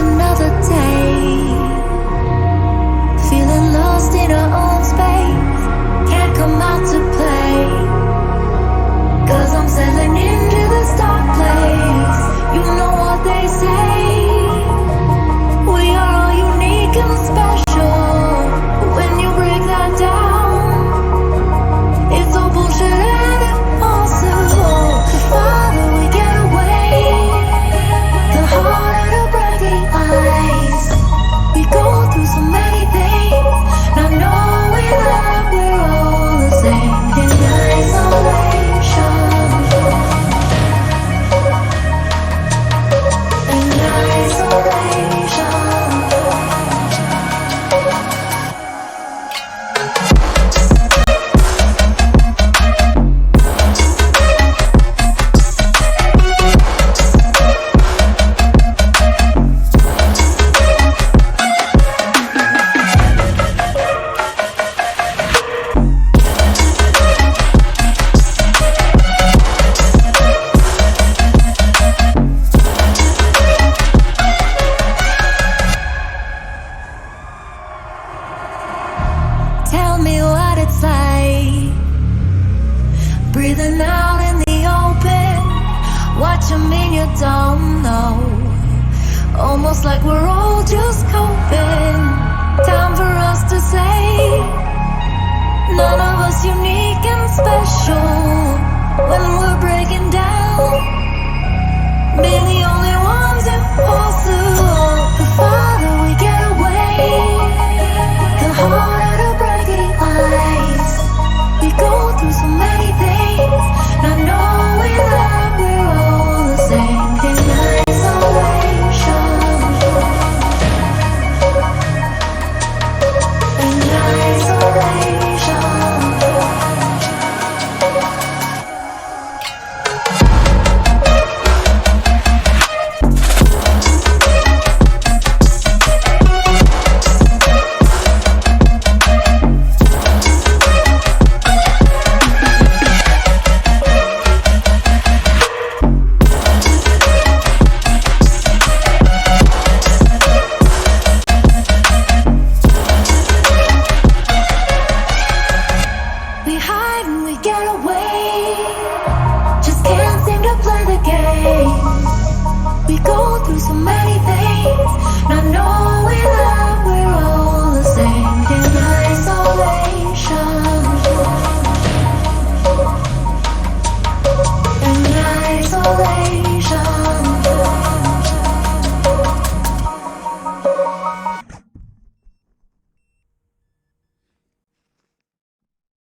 another day, feeling lost in our own space, can't come out to play, 'cause I'm settling into this dark place. You know what they say, we are all unique and special. When you break that down, it's all bullshit and impossible. The farther we get away, the harder to break the ice. We go through so many things, not knowing that we're all the same. In isolation, in isolation. Tell me what it's like, breathing out in the open, watching me, you don't know. Almost like we're all just coping. Time for us to say, none of us unique and special. When we're breaking down, being the only ones impossible.